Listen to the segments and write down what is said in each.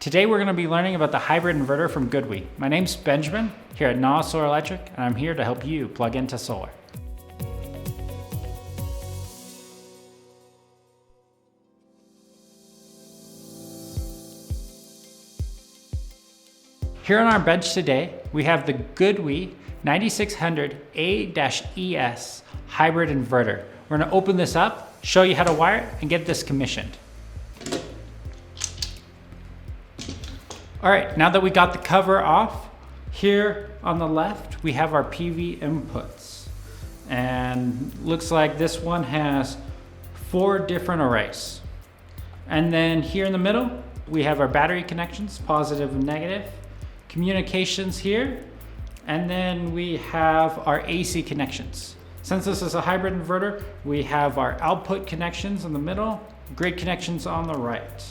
Today we're going to be learning about the hybrid inverter from GoodWe. My name's Benjamin here at NAZ Solar Electric, and I'm here to help you plug into solar. Here on our bench today, we have the GoodWe 9600A-ES hybrid inverter. We're going to open this up, show you how to wire it, and get this commissioned. All right, now that we got the cover off, here on the left, we have our PV inputs. And looks like this one has 4 different arrays. And then here in the middle, we have our battery connections, positive and negative, communications here, and then we have our AC connections. Since this is a hybrid inverter, we have our output connections in the middle, grid connections on the right.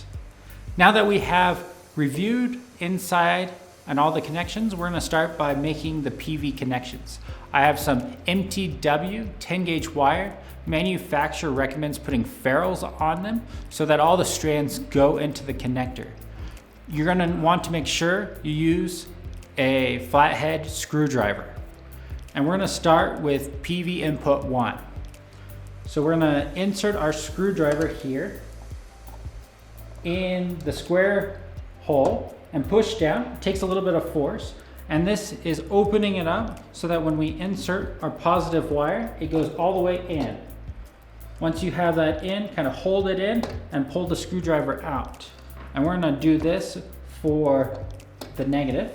Now that we have reviewed inside and all the connections, we're going to start by making the PV connections. I have some MTW 10 gauge wire. Manufacturer recommends putting ferrules on them so that all the strands go into the connector. You're going to want to make sure you use a flathead screwdriver. And we're going to start with PV input 1. So we're going to insert our screwdriver here in the square hole and push down. It takes a little bit of force, and this is opening it up so that when we insert our positive wire, it goes all the way in. Once you have that in, kind of hold it in and pull the screwdriver out. And we're going to do this for the negative.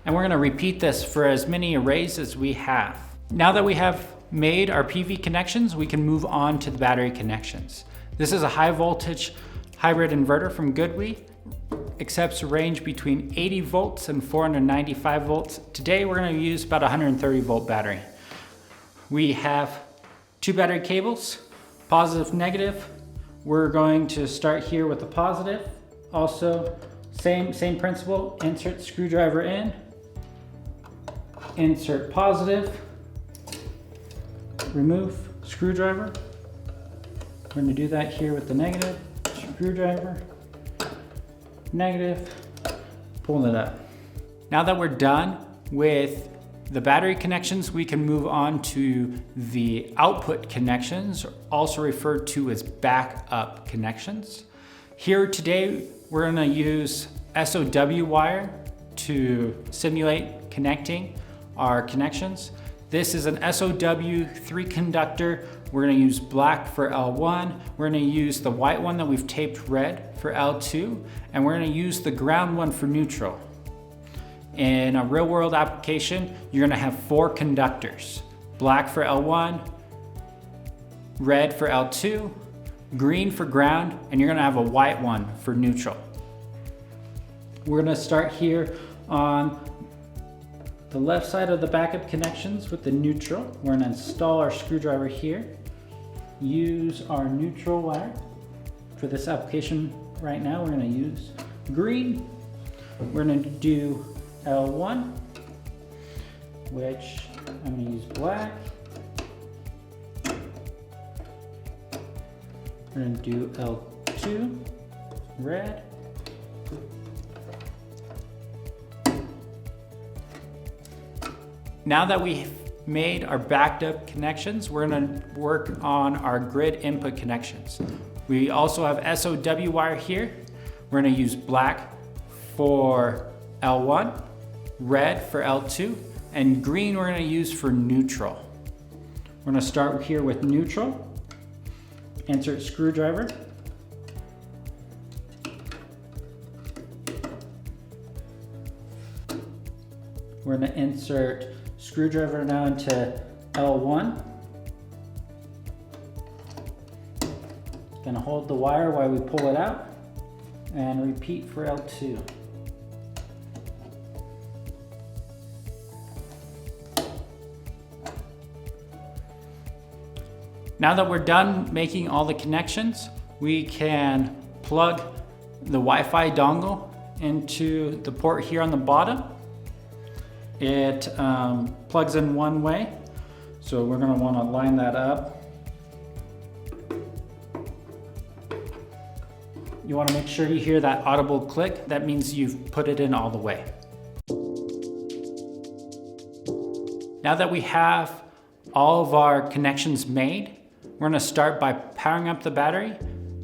And we're going to repeat this for as many arrays as we have. Now that we have made our PV connections, we can move on to the battery connections. This is a high voltage hybrid inverter from GoodWe. Accepts a range between 80 volts and 495 volts. Today we're going to use about 130 volt battery. We have 2 battery cables, positive, negative. We're going to start here with the positive. Also, same principle, insert screwdriver in, insert positive, remove screwdriver. We're going to do that here with the negative, screwdriver, negative, pulling it up. Now that we're done with the battery connections, we can move on to the output connections, also referred to as backup connections. Here today, we're going to use SOW wire to simulate connecting our connections. This is an SOW 3 conductor. We're going to use black for L1. We're going to use the white one that we've taped red for L2. And we're going to use the ground one for neutral. In a real world application, you're going to have 4 conductors. Black for L1, red for L2, green for ground, and you're going to have a white one for neutral. We're going to start here on the left side of the backup connections with the neutral. We're going to install our screwdriver here. Use our neutral wire. For this application right now, we're going to use green. We're going to do L1, which I'm going to use black. We're going to do L2, red. Now that we've made our backed up connections, we're going to work on our grid input connections. We also have SOW wire here. We're going to use black for L1, red for L2, and green we're going to use for neutral. We're going to start here with neutral. Insert screwdriver. We're going to insert screwdriver now into L1. Going to hold the wire while we pull it out and repeat for L2. Now that we're done making all the connections, we can plug the Wi-Fi dongle into the port here on the bottom. It plugs in one way, so we're going to want to line that up. You want to make sure you hear that audible click. That means you've put it in all the way. Now that we have all of our connections made, we're going to start by powering up the battery,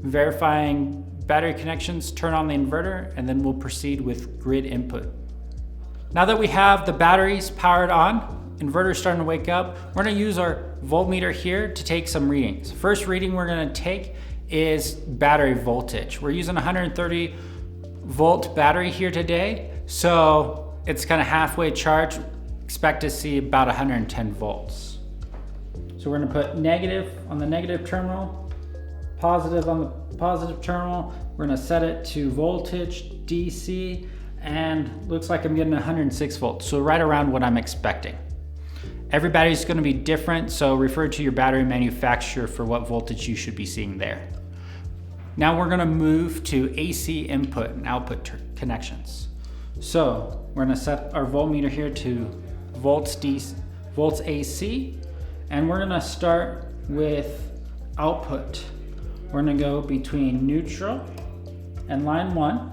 verifying battery connections, turn on the inverter, and then we'll proceed with grid input. Now that we have the batteries powered on, inverter starting to wake up, we're going to use our voltmeter here to take some readings. First reading we're going to take is battery voltage. We're using a 130 volt battery here today, so it's kind of halfway charged. Expect to see about 110 volts. So we're going to put negative on the negative terminal, positive on the positive terminal. We're going to set it to voltage DC, and looks like I'm getting 106 volts, so right around what I'm expecting. Every battery is going to be different, so refer to your battery manufacturer for what voltage you should be seeing there. Now we're going to move to AC input and output connections. So we're going to set our voltmeter here to volts AC, and we're going to start with output. We're going to go between neutral and line 1,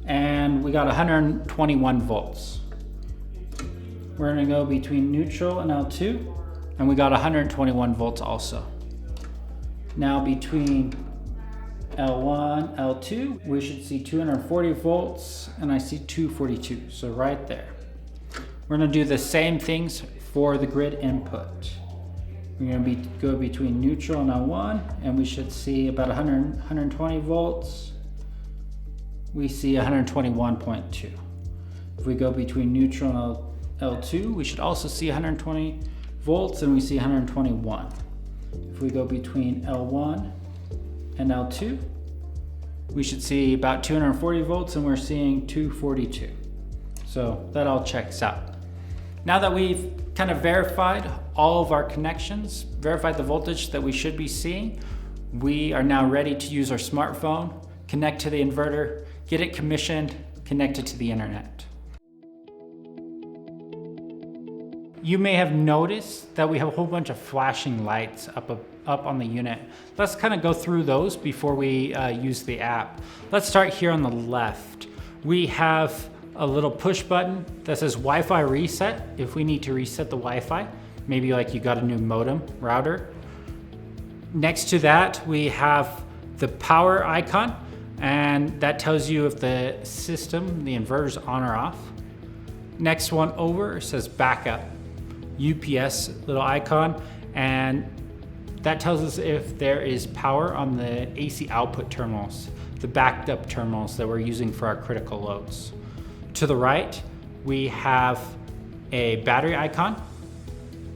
and we got 121 volts. We're going to go between neutral and L2, and we got 121 volts also. Now between L1, L2, we should see 240 volts, and I see 242, so right there. We're going to do the same things for the grid input. We're going to go between neutral and L1, and we should see about 120 volts. We see 121.2. If we go between neutral and L2, we should also see 120 volts, and we see 121. If we go between L1 and L2, we should see about 240 volts, and we're seeing 242. So that all checks out. Now that we've kind of verified all of our connections, verified the voltage that we should be seeing, we are now ready to use our smartphone, connect to the inverter, get it commissioned, connect it to the internet. You may have noticed that we have a whole bunch of flashing lights up on the unit. Let's kind of go through those before we use the app. Let's start here on the left. We have a little push button that says Wi-Fi reset if we need to reset the Wi-Fi. Maybe like you got a new modem router. Next to that, we have the power icon, and that tells you if the system, the inverter's on or off. Next one over says backup. UPS little icon, and that tells us if there is power on the AC output terminals, the backed up terminals that we're using for our critical loads. To the right, we have a battery icon.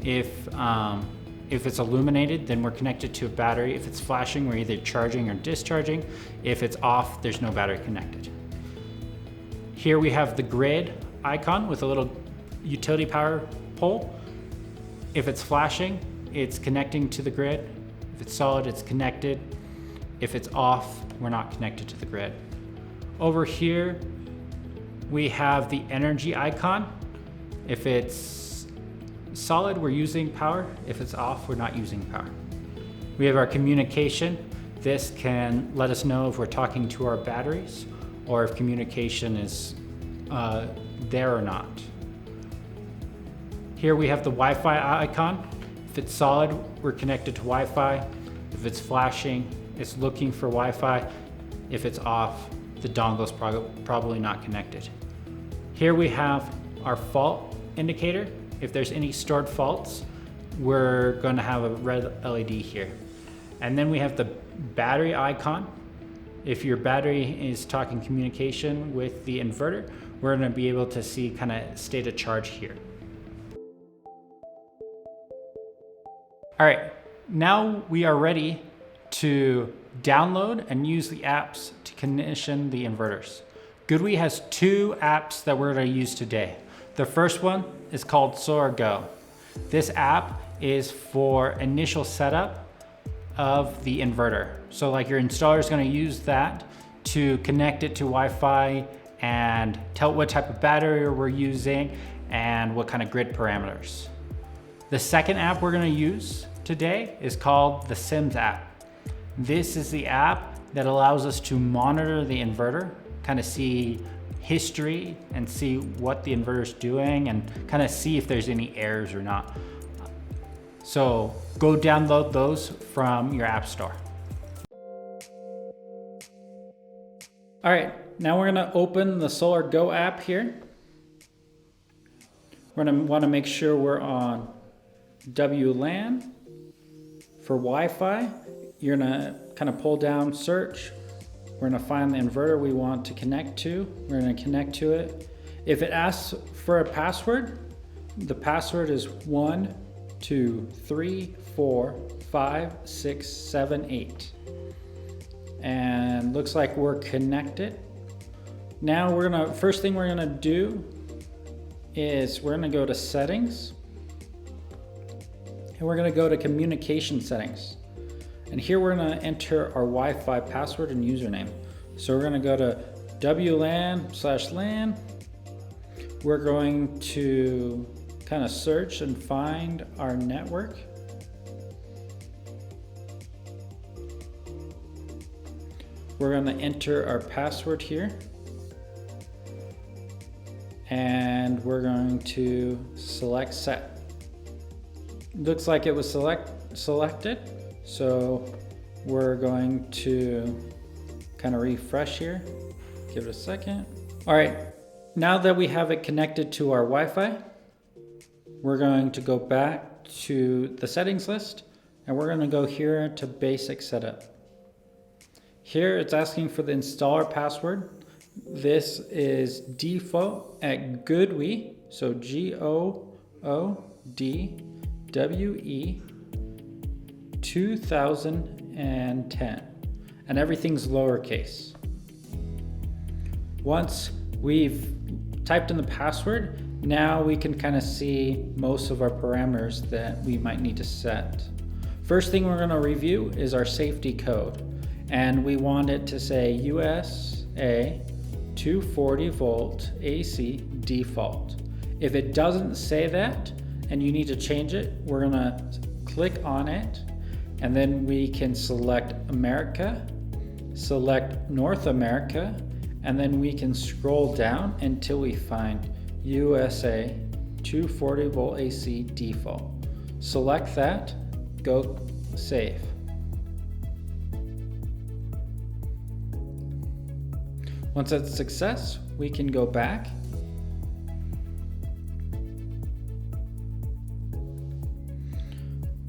If it's illuminated, then we're connected to a battery. If it's flashing, we're either charging or discharging. If it's off, there's no battery connected. Here we have the grid icon with a little utility power pole. If it's flashing, it's connecting to the grid. If it's solid, it's connected. If it's off, we're not connected to the grid. Over here, we have the energy icon. If it's solid, we're using power. If it's off, we're not using power. We have our communication. This can let us know if we're talking to our batteries or if communication is there or not. Here we have the Wi-Fi icon. If it's solid, we're connected to Wi-Fi. If it's flashing, it's looking for Wi-Fi. If it's off, the dongle's probably not connected. Here we have our fault indicator. If there's any stored faults, we're going to have a red LED here. And then we have the battery icon. If your battery is talking communication with the inverter, we're going to be able to see kind of state of charge here. All right, now we are ready to download and use the apps to commission the inverters. GoodWe has 2 apps that we're going to use today. The first one is called Solar Go. This app is for initial setup of the inverter. So like your installer is going to use that to connect it to Wi-Fi and tell what type of battery we're using and what kind of grid parameters. The second app we're going to use today is called the Sims app. This is the app that allows us to monitor the inverter, kind of see history and see what the inverter is doing and kind of see if there's any errors or not. So go download those from your app store. All right, now we're gonna open the Solar Go app here. We're gonna wanna make sure we're on WLAN. For Wi-Fi, you're gonna kind of pull down search. We're gonna find the inverter we want to connect to. We're gonna connect to it. If it asks for a password, the password is 1, 2, 3, 4, 5, 6, 7, 8. And looks like we're connected. Now first thing we're gonna do is we're gonna go to settings and we're gonna go to communication settings. And here we're gonna enter our Wi-Fi password and username. So we're gonna go to WLAN/LAN. We're going to kind of search and find our network. We're gonna enter our password here. And we're going to select set. Looks like it was selected. So we're going to kind of refresh here. Give it a second. All right, now that we have it connected to our Wi-Fi, we're going to go back to the settings list and we're going to go here to basic setup. Here it's asking for the installer password. This is default at GoodWe, so GOODWE 2010, and everything's lowercase. Once we've typed in the password, now we can kind of see most of our parameters that we might need to set. First thing we're going to review is our safety code, and we want it to say USA 240 volt AC default. If it doesn't say that and you need to change it, we're going to click on it, and then we can select America, select North America, and then we can scroll down until we find USA 240 volt AC default. Select that, go save. Once that's a success, we can go back.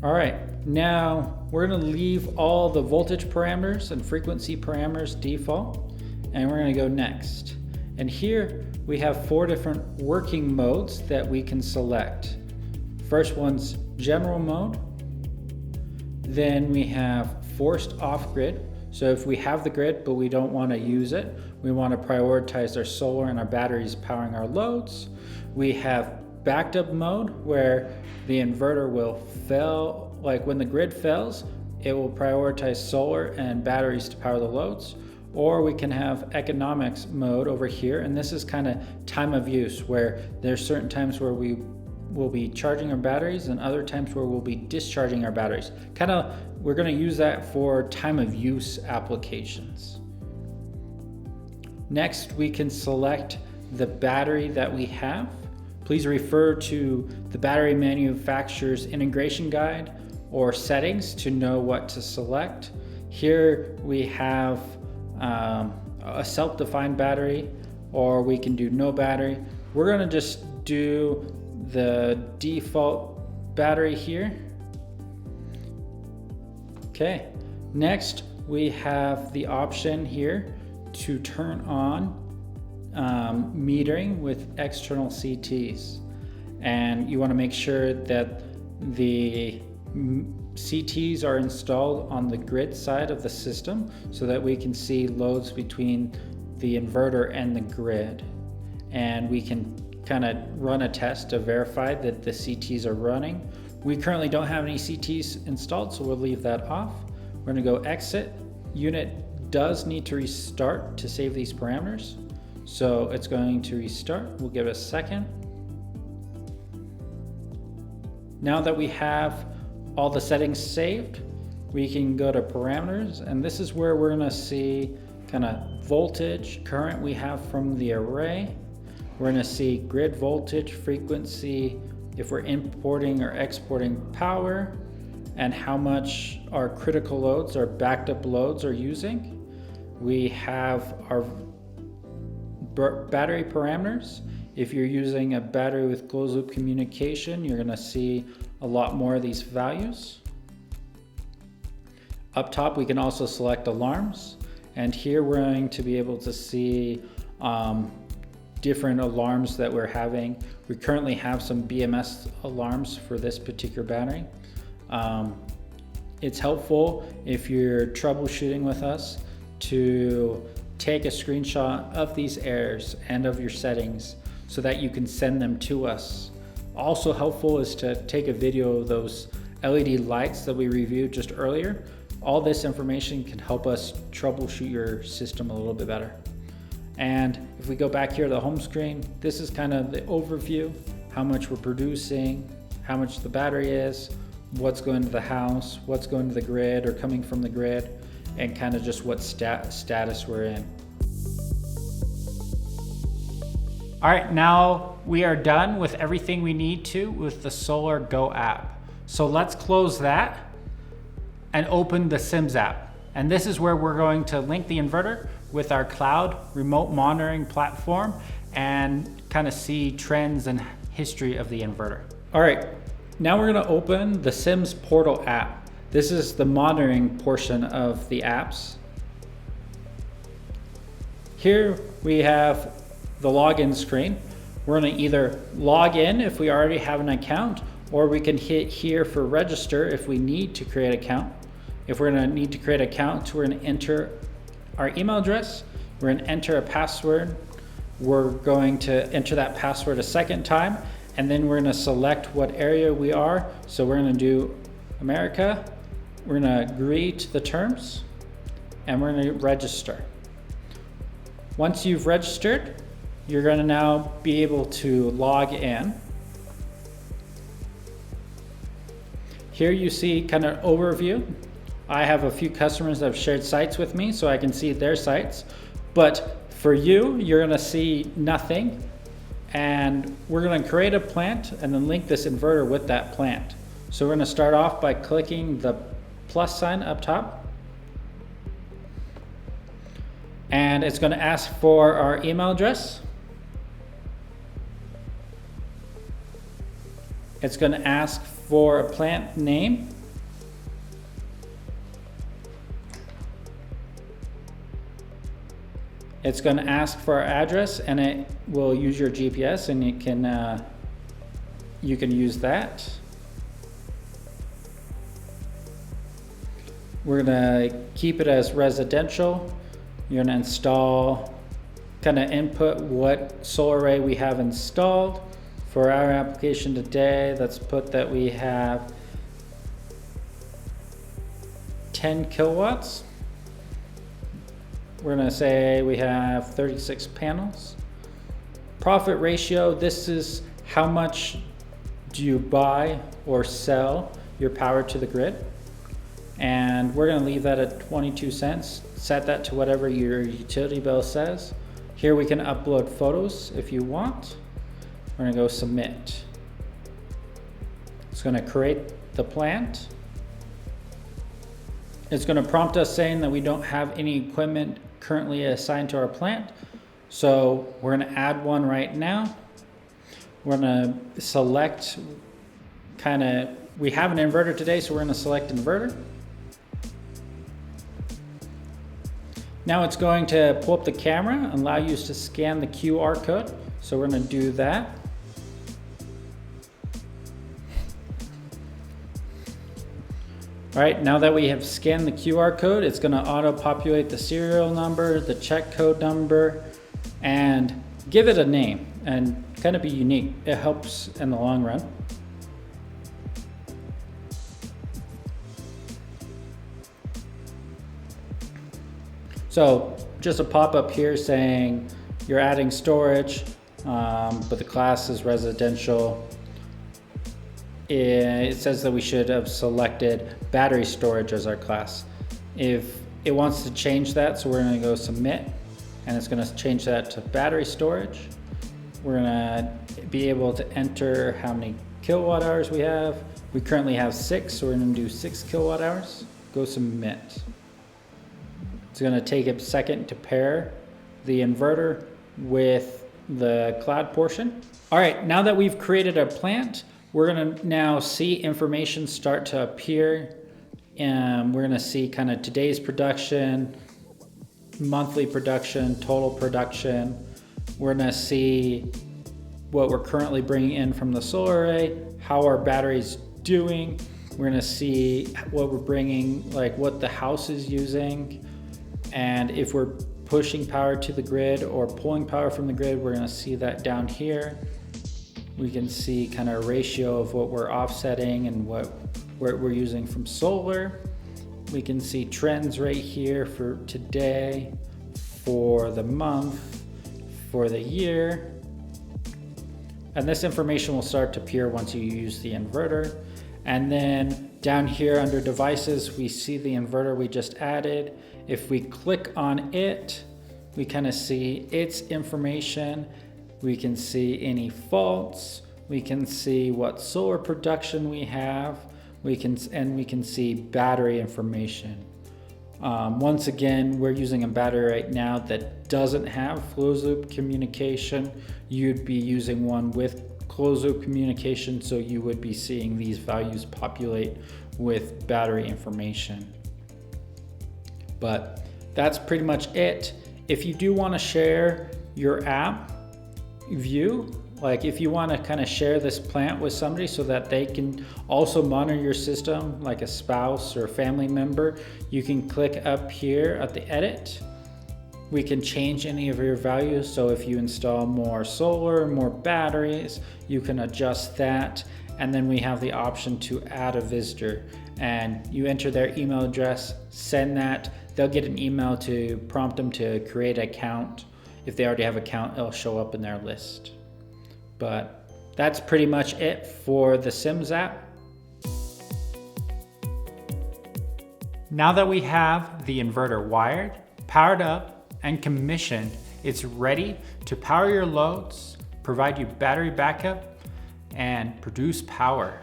All right, now we're gonna leave all the voltage parameters and frequency parameters default, and we're gonna go next. And here we have 4 different working modes that we can select. First one's general mode. Then we have forced off grid. So if we have the grid, but we don't want to use it, we want to prioritize our solar and our batteries powering our loads. We have backed up mode where the inverter will fail, like when the grid fails, it will prioritize solar and batteries to power the loads. Or we can have economics mode over here, and this is kind of time of use, where there's certain times where we will be charging our batteries and other times where we'll be discharging our batteries. We're going to use that for time of use applications. Next, we can select the battery that we have. Please refer to the battery manufacturer's integration guide or settings to know what to select. Here we have a self-defined battery, or we can do no battery. We're going to just do the default battery here. Okay, next we have the option here to turn on metering with external CTs, and you want to make sure that the CTs are installed on the grid side of the system so that we can see loads between the inverter and the grid, and we can kind of run a test to verify that the CTs are running. We currently don't have any CTs installed, so we'll leave that off. We're going to go exit. Unit does need to restart to save these parameters, so it's going to restart. We'll give it a second. Now that we have all the settings saved, we can go to parameters, and this is where we're gonna see kind of voltage, current we have from the array. We're gonna see grid voltage, frequency, if we're importing or exporting power, and how much our critical loads, our backed up loads are using. We have our battery parameters. If you're using a battery with closed loop communication, you're gonna see a lot more of these values. Up top, we can also select alarms. And here we're going to be able to see different alarms that we're having. We currently have some BMS alarms for this particular battery. It's helpful if you're troubleshooting with us to take a screenshot of these errors and of your settings so that you can send them to us. Also helpful is to take a video of those LED lights that we reviewed just earlier. All this information can help us troubleshoot your system a little bit better. And if we go back here to the home screen, this is kind of the overview, how much we're producing, how much the battery is, what's going to the house, what's going to the grid or coming from the grid, and kind of just what status we're in. All right, now we are done with everything we need to with the Solar Go app. So let's close that and open the Sims app. And this is where we're going to link the inverter with our cloud remote monitoring platform and kind of see trends and history of the inverter. All right, now we're gonna open the Sims portal app. This is the monitoring portion of the apps. Here we have the login screen. We're gonna either log in if we already have an account, or we can hit here for register if we need to create an account. If we're gonna need to create an account, we're gonna enter our email address, we're gonna enter a password, we're going to enter that password a second time, and then we're gonna select what area we are. So we're gonna do America, we're gonna agree to the terms, and we're gonna register. Once you've registered, you're gonna now be able to log in. Here you see kind of overview. I have a few customers that have shared sites with me so I can see their sites. But for you, you're gonna see nothing. And we're gonna create a plant and then link this inverter with that plant. So we're gonna start off by clicking the plus sign up top. And it's gonna ask for our email address. It's gonna ask for a plant name. It's going to ask for our address, and it will use your GPS, and you can use that. We're going to keep it as residential. You're going to install, kind of input what solar array we have installed. For our application today, let's put that we have 10 kilowatts. We're gonna say we have 36 panels. Profit ratio, this is how much do you buy or sell your power to the grid. And we're gonna leave that at 22 cents. Set that to whatever your utility bill says. Here we can upload photos if you want. We're gonna go submit. It's gonna create the plant. It's gonna prompt us saying that we don't have any equipment currently assigned to our plant. So we're gonna add one right now. We're gonna select we have an inverter today, so we're gonna select inverter. Now it's going to pull up the camera and allow you to scan the QR code. So we're gonna do that. All right, now that we have scanned the QR code, it's gonna auto-populate the serial number, the check code number, and give it a name and kind of be unique. It helps in the long run. So just a pop-up here saying you're adding storage, but the class is residential. it says that we should have selected battery storage as our class. If it wants to change that, so we're going to go submit, and it's going to change that to battery storage. We're going to be able to enter how many kilowatt hours we have. We currently have 6, so we're going to do 6 kilowatt hours. Go submit. It's going to take a second to pair the inverter with the cloud portion. All right, now that we've created our plant, we're going to now see information start to appear. And we're going to see kind of today's production, monthly production, total production. We're going to see what we're currently bringing in from the solar array, how our battery's doing. We're going to see what we're bringing, like what the house is using, and if we're pushing power to the grid or pulling power from the grid. We're going to see that down here. We can see kind of a ratio of what we're offsetting and what we're using from solar. We can see trends right here for today, for the month, for the year. And this information will start to appear once you use the inverter. And then down here under devices, we see the inverter we just added. If we click on it, we kind of see its information. We can see any faults. We can see what solar production we have. We can see battery information. Once again, we're using a battery right now that doesn't have closed loop communication. You'd be using one with closed loop communication, so you would be seeing these values populate with battery information. But that's pretty much it. If you do want to share your app view, like if you want to kind of share this plant with somebody so that they can also monitor your system, like a spouse or a family member, you can click up here at the edit. We can change any of your values. So if you install more solar, more batteries, you can adjust that. And then we have the option to add a visitor, and you enter their email address, send that. They'll get an email to prompt them to create an account. If they already have an account, it'll show up in their list. But that's pretty much it for the Sims app. Now that we have the inverter wired, powered up, and commissioned, it's ready to power your loads, provide you battery backup, and produce power.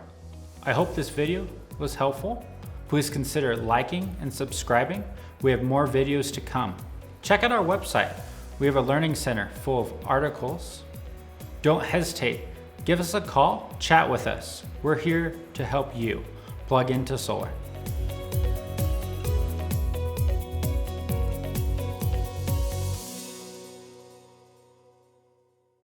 I hope this video was helpful. Please consider liking and subscribing. We have more videos to come. Check out our website. We have a learning center full of articles. Don't hesitate. Give us a call, chat with us. We're here to help you plug into solar.